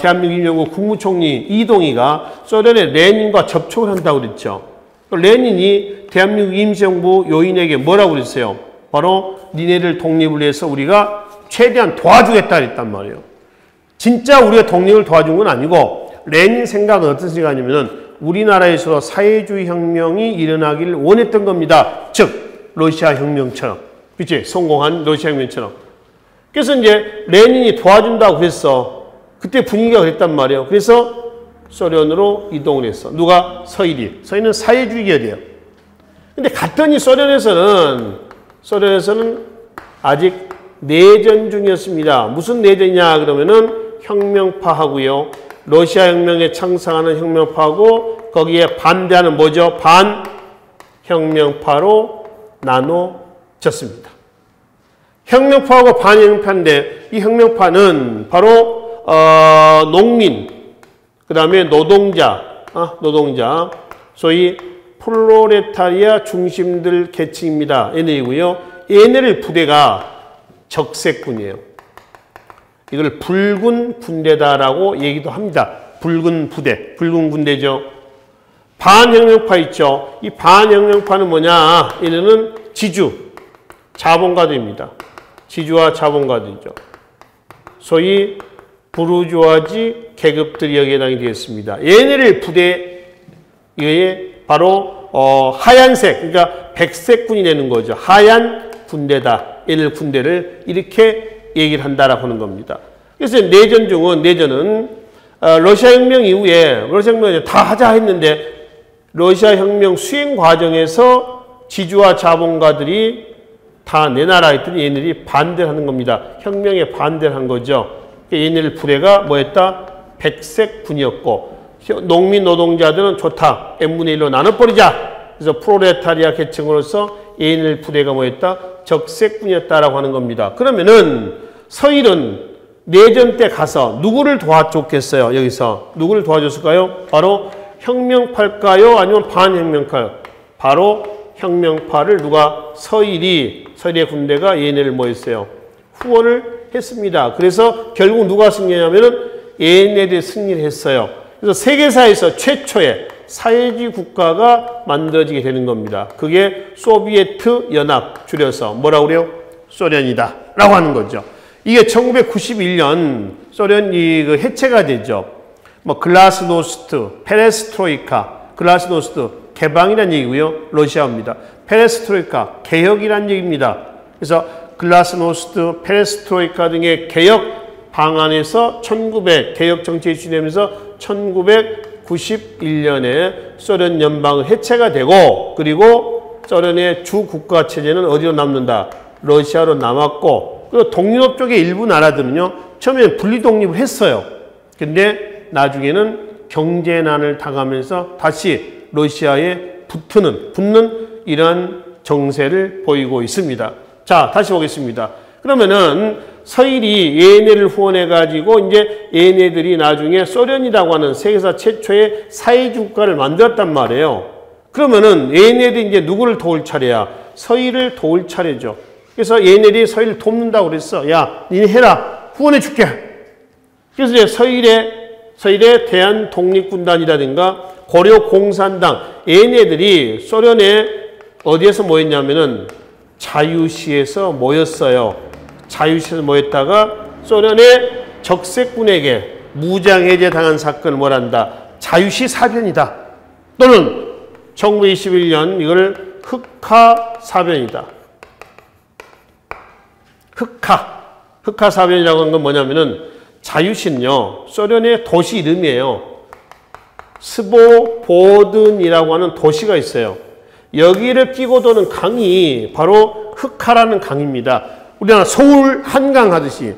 대한민국 임시정부 국무총리 이동희가 소련의 레닌과 접촉을 한다고 그랬죠. 레닌이 대한민국 임시정부 요인에게 뭐라고 그랬어요? 바로 니네들 독립을 위해서 우리가 최대한 도와주겠다 그랬단 말이에요. 진짜 우리가 독립을 도와준 건 아니고 레닌 생각은 어떤 생각이냐면 우리나라에서 사회주의 혁명이 일어나기를 원했던 겁니다. 즉 러시아 혁명처럼. 그치? 성공한 러시아 혁명처럼. 그래서 이제 레닌이 도와준다고 그랬어. 그때 분위기가 그랬단 말이에요. 그래서 소련으로 이동을 했어. 누가? 서일이. 서일은 사회주의 계열이에요. 근데 갔더니 소련에서는 아직 내전 중이었습니다. 무슨 내전이냐 그러면은 혁명파하고요. 러시아 혁명에 창성하는 혁명파하고 거기에 반대하는 뭐죠? 반혁명파로 나눠졌습니다. 혁명파하고 반혁명파인데 이 혁명파는 바로 농민, 그 다음에 노동자, 소위 프롤레타리아 중심들 계층입니다. 얘네이고요. 얘네를 부대가 적색군이에요. 이걸 붉은 군대다라고 얘기도 합니다. 붉은 부대, 붉은 군대죠. 반혁명파 있죠. 이 반혁명파는 뭐냐? 얘네는 지주, 자본가들입니다. 지주와 자본가들이죠. 소위 부르주아지 계급들이 여기에 해당이 되겠습니다. 얘네를 부대에 바로 하얀색, 그러니까 백색군이 되는 거죠. 하얀 군대다. 얘네 군대를 이렇게 얘기를 한다라고 하는 겁니다. 그래서 내전은 러시아 혁명 이후에 러시아 혁명을 다 하자 했는데 러시아 혁명 수행 과정에서 지주와 자본가들이 다 내놔라 했더니 얘네들이 반대를 하는 겁니다. 혁명에 반대를 한 거죠. 얘네들 부대가 뭐였다? 백색군이었고 농민 노동자들은 좋다. n분의 1로 나눠버리자. 그래서 프롤레타리아 계층으로서 얘네들 부대가 뭐였다? 적색군이었다라고 하는 겁니다. 그러면은 서일은 내전 때 가서 누구를 도와줬겠어요? 여기서 누구를 도와줬을까요? 바로 혁명파일까요? 아니면 반혁명파일까요? 바로 혁명파를 누가 서일의 군대가 얘네를 뭐 했어요? 후원을 했습니다. 그래서 결국 누가 승리하냐면은 얘네들이 승리를 했어요. 그래서 세계사에서 최초의 사회주의 국가가 만들어지게 되는 겁니다. 그게 소비에트 연합, 줄여서 뭐라고 그래요? 소련이다 라고 하는 거죠. 이게 1991년 소련이 그 해체가 되죠. 뭐 글라스노스트, 페레스트로이카, 글라스노스트 개방이라는 얘기고요. 러시아어입니다. 페레스트로이카 개혁이라는 얘기입니다. 그래서 글라스노스트, 페레스트로이카 등의 개혁 방안에서 개혁 정책이 추진되면서 1991년에 소련 연방은 해체가 되고, 그리고 소련의 주 국가 체제는 어디로 남는다? 러시아로 남았고, 그리고 동유럽 쪽의 일부 나라들은요, 처음에 분리 독립을 했어요. 근데 나중에는 경제난을 당하면서 다시 러시아에 붙는 이러한 정세를 보이고 있습니다. 자, 다시 보겠습니다. 그러면은 서일이 얘네를 후원해가지고 이제 얘네들이 나중에 소련이라고 하는 세계사 최초의 사회주의 국가를 만들었단 말이에요. 그러면은 얘네들이 이제 누구를 도울 차례야? 서일을 도울 차례죠. 그래서 얘네들이 서일을 돕는다고 그랬어. 야, 니네 해라. 후원해 줄게. 그래서 이제 서일의 대한독립군단이라든가 고려공산당, 얘네들이 소련에 어디에서 모였냐면은 자유시에서 모였어요. 자유시에서 모였다가 소련의 적색군에게 무장해제 당한 사건을 뭐란다? 자유시 사변이다. 또는 1921년 이걸 흑하 사변이다. 흑하 사변이라고 하는 건 뭐냐면은 자유시는요, 소련의 도시 이름이에요. 스보보든이라고 하는 도시가 있어요. 여기를 끼고 도는 강이 바로 흑하라는 강입니다. 우리나라 서울 한강 하듯이,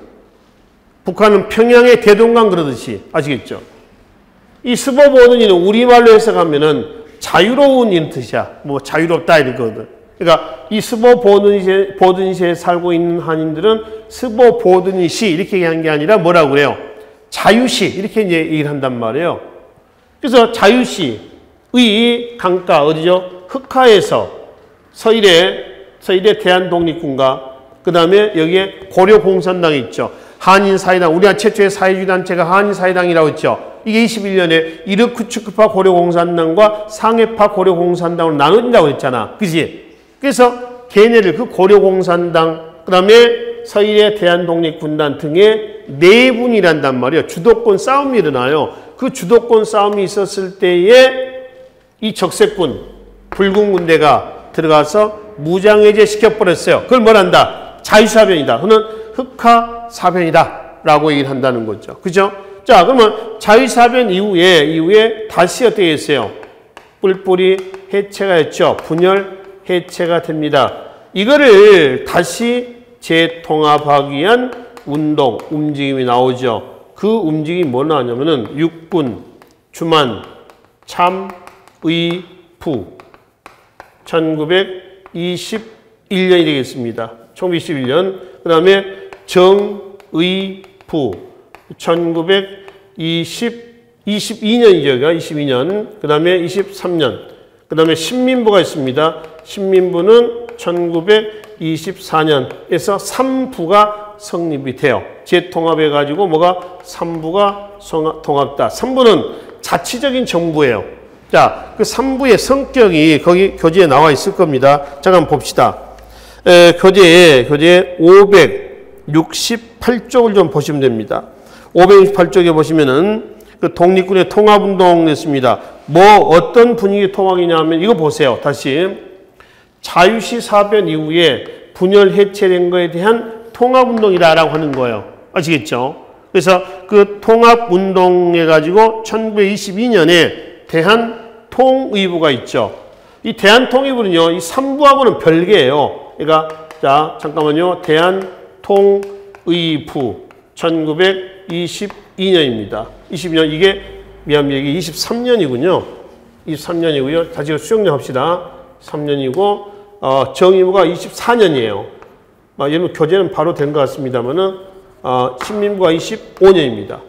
북한은 평양의 대동강 그러듯이, 아시겠죠? 이 스보보든이는 우리말로 해석하면은 자유로운 이런 뜻이야. 뭐 자유롭다 이런 거거든. 그러니까 이 스보보든시에 살고 있는 한인들은 스보보든시 이렇게 얘기한 게 아니라 뭐라고 그래요? 자유시 이렇게 이제 얘기를 한단 말이에요. 그래서 자유시의 강가 어디죠? 흑하에서 서일의 대한독립군과 그 다음에 여기에 고려공산당이 있죠. 한인사회당, 우리나라 최초의 사회주의 단체가 한인사회당이라고 했죠. 이게 21년에 이르쿠츠크파 고려공산당과 상해파 고려공산당으로 나눠진다고 했잖아. 그지? 그래서 걔네를 그 고려공산당, 그 다음에 서일의 대한독립군단 등의 내분이란단 말이에요. 주도권 싸움이 일어나요. 그 주도권 싸움이 있었을 때에 이 적색군, 붉은 군대가 들어가서 무장해제 시켜버렸어요. 그걸 뭐란다? 자유사변이다. 그는 흑하사변이다. 라고 얘기를 한다는 거죠. 그죠? 자, 그러면 자유사변 이후에 다시 어떻게 했어요? 뿔뿔이 해체가 했죠. 분열 해체가 됩니다. 이거를 다시 재통합하기 위한 운동, 움직임이 나오죠. 그 움직임이 뭐 나왔냐면은 육군, 주만, 참, 의, 부. 1921년이 되겠습니다. 1921년. 그 다음에 정, 의, 부. 1922년이죠. 22년. 그 다음에 23년. 그 다음에 신민부가 있습니다. 신민부는 1924년에서 3부가 성립이 돼요. 재통합해가지고 뭐가 3부가 통합다. 3부는 자치적인 정부예요. 자, 그 3부의 성격이 거기 교재에 나와 있을 겁니다. 잠깐 봅시다. 교재에 568쪽을 좀 보시면 됩니다. 568쪽에 보시면은 그 독립군의 통합운동이었습니다. 뭐 어떤 분위기 통합이냐면 이거 보세요. 다시 자유시 사변 이후에 분열 해체된 거에 대한 통합운동이다라고 하는 거예요. 아시겠죠? 그래서 그 통합운동해 가지고 1922년에 대한통의부가 있죠. 이 대한통의부는요, 이 3부하고는 별개예요. 그러니까 자 잠깐만요. 대한통의부 1922년입니다. 22년 이게 미안합니다. 이게 23년이군요. 23년이고요. 다시 수정령 합시다. 3년이고 정의부가 24년이에요. 여러분 교재는 바로 된 것 같습니다만은 신민부가 25년입니다.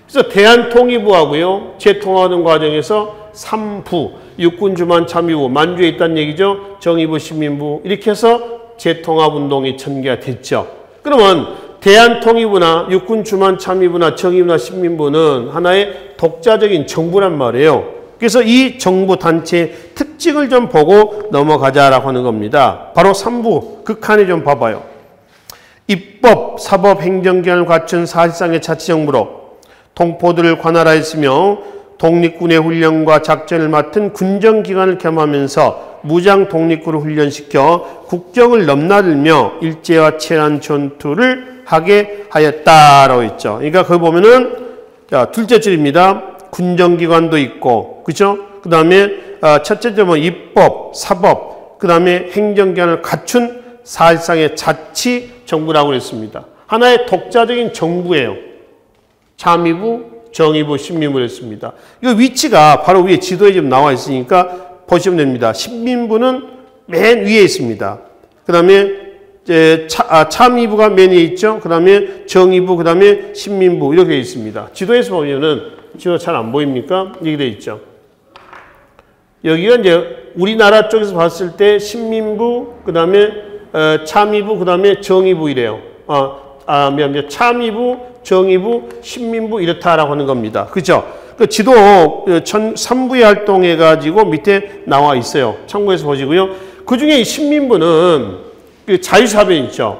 그래서 대한통일부하고요 재통합하는 과정에서 3부 육군주만 참의부 만주에 있다는 얘기죠. 정의부 신민부 이렇게 해서 재통합운동이 전개가 됐죠. 그러면 대한통일부나 육군주만 참의부나 정의부나 신민부는 하나의 독자적인 정부란 말이에요. 그래서 이 정부 단체의 특징을 좀 보고 넘어가자라고 하는 겁니다. 바로 3부 극한에 좀 봐봐요. 입법, 사법, 행정기관을 갖춘 사실상의 자치정부로 동포들을 관할하였으며 독립군의 훈련과 작전을 맡은 군정기관을 겸하면서 무장 독립군을 훈련시켜 국정을 넘나들며 일제와 치열한 전투를 하게 하였다라고 했죠. 그러니까 거기 보면은 자, 둘째 줄입니다. 군정기관도 있고, 그죠? 그 다음에 첫째 점은 입법, 사법, 그 다음에 행정기관을 갖춘 사실상의 자치정부라고 그랬습니다. 하나의 독자적인 정부예요. 참의부, 정의부, 신민부를 했습니다. 이 위치가 바로 위에 지도에 지금 나와 있으니까 보시면 됩니다. 신민부는 맨 위에 있습니다. 그 다음에 참의부가 맨 위에 있죠. 그 다음에 정의부, 그 다음에 신민부 이렇게 있습니다. 지도에서 보면은 지도 잘 안 보입니까? 이렇게 되어 있죠. 여기가 이제 우리나라 쪽에서 봤을 때 신민부, 그 다음에 참의부, 그 다음에 정의부 이래요. 참의부, 정의부, 신민부 이렇다라고 하는 겁니다. 그죠? 그 지도 3부에 활동해가지고 밑에 나와 있어요. 참고해서 보시고요. 그 중에 이 신민부는 그 자유사변 있죠.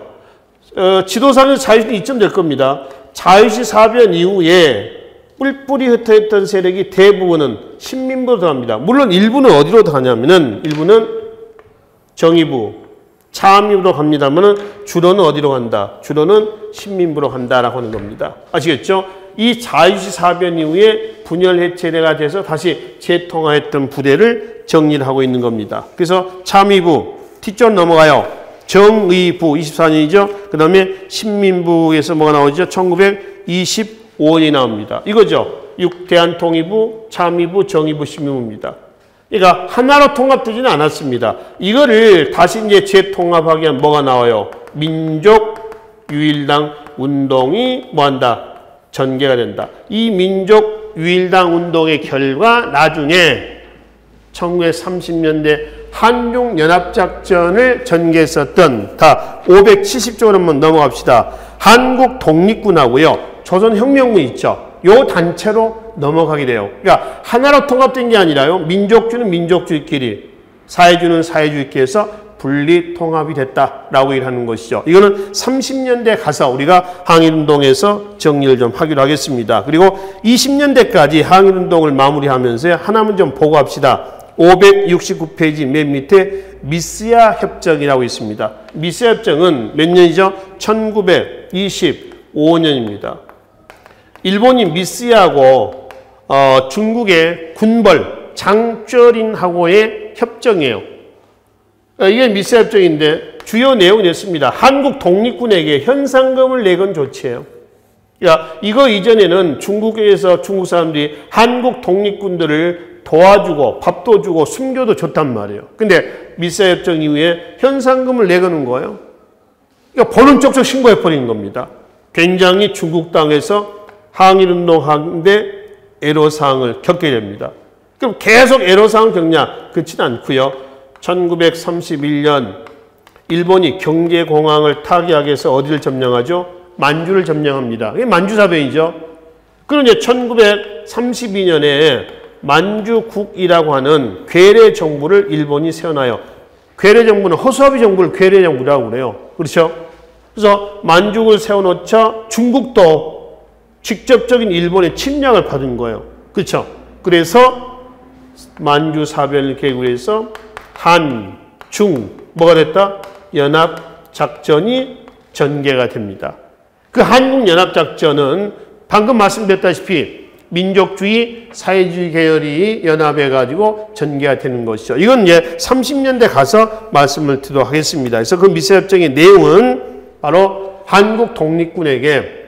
지도상에서 자유시 이쯤 될 겁니다. 자유시 사변 이후에 뿔뿔이 흩어있던 세력이 대부분은 신민부로 들어갑니다. 물론 일부는 어디로 들어가냐면은 일부는 정의부, 참의부로 갑니다만은 주로는 어디로 간다? 주로는 신민부로 간다라고 하는 겁니다. 아시겠죠? 이 자유시 사변 이후에 분열 해체가 돼서 다시 재통화했던 부대를 정리를 하고 있는 겁니다. 그래서 참의부, T쪽 넘어가요. 정의부 24년이죠. 그 다음에 신민부에서 뭐가 나오죠? 1925년이 나옵니다. 이거죠. 대한통일부, 참의부, 정의부, 신민부입니다. 그러니까 하나로 통합되지는 않았습니다. 이거를 다시 이제 재통합하기 위한 뭐가 나와요? 민족유일당 운동이 뭐한다? 전개가 된다. 이 민족유일당 운동의 결과 나중에 1930년대 한중연합작전을 전개했었던 다 570쪽으로 한번 넘어갑시다. 한국 독립군하고요. 조선혁명군 있죠. 요 단체로 넘어가게 돼요. 그러니까 하나로 통합된 게 아니라요. 민족주는 민족주의끼리, 사회주는 사회주의끼리 해서 분리 통합이 됐다라고 얘기하는 것이죠. 이거는 30년대 가서 우리가 항일운동에서 정리를 좀 하기로 하겠습니다. 그리고 20년대까지 항일운동을 마무리하면서 하나만 좀 보고 합시다. 569페이지 맨 밑에 미스야 협정이라고 있습니다. 미스야 협정은 몇 년이죠? 1925년입니다. 일본이 미스야하고 중국의 군벌 장쩌린하고의 협정이에요. 이게 미스야 협정인데 주요 내용이 있습니다. 한국 독립군에게 현상금을 내건 조치예요. 그러니까 이거 이전에는 중국에서 중국 사람들이 한국 독립군들을 도와주고 밥도 주고 숨겨도 줬단 말이에요. 근데 미스야 협정 이후에 현상금을 내거는 거예요. 그러니까 보는 쪽쪽 신고해버린 겁니다. 굉장히 중국 땅에서 항일운동하는데 애로사항을 겪게 됩니다. 그럼 계속 애로사항을 겪냐? 그렇지는 않고요. 1931년 일본이 경제공항을 타개하기 위해서 어디를 점령하죠? 만주를 점령합니다. 이게 만주사변이죠. 그럼 이제 1932년에 만주국이라고 하는 괴뢰 정부를 일본이 세워놔요. 괴뢰 정부는 허수아비 정부를 괴뢰 정부라고 그래요. 그렇죠? 그래서 만주국을 세워놓자 중국도 직접적인 일본의 침략을 받은 거예요. 그렇죠? 그래서 만주사변을 계기로 해서 한, 중, 뭐가 됐다? 연합작전이 전개가 됩니다. 그 한국연합작전은 방금 말씀드렸다시피 민족주의, 사회주의 계열이 연합해가지고 전개가 되는 것이죠. 이건 이제 30년대 가서 말씀을 드리도록 하겠습니다. 그래서 그 미스협정의 내용은 바로 한국 독립군에게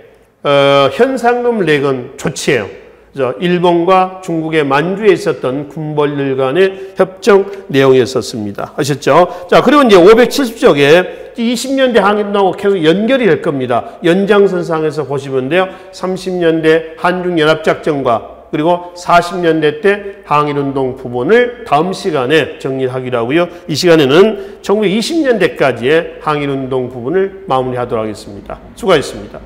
현상금을 내건 조치예요. 그래서 일본과 중국의 만주에 있었던 군벌들 간의 협정 내용이었습니다. 아셨죠? 자, 그리고 이제 570쪽에 20년대 항일운동하고 계속 연결이 될 겁니다. 연장선상에서 보시면 돼요. 30년대 한중연합작전과 그리고 40년대 때 항일운동 부분을 다음 시간에 정리하기로 하고요. 이 시간에는 1920년대까지의 항일운동 부분을 마무리하도록 하겠습니다. 수고하셨습니다.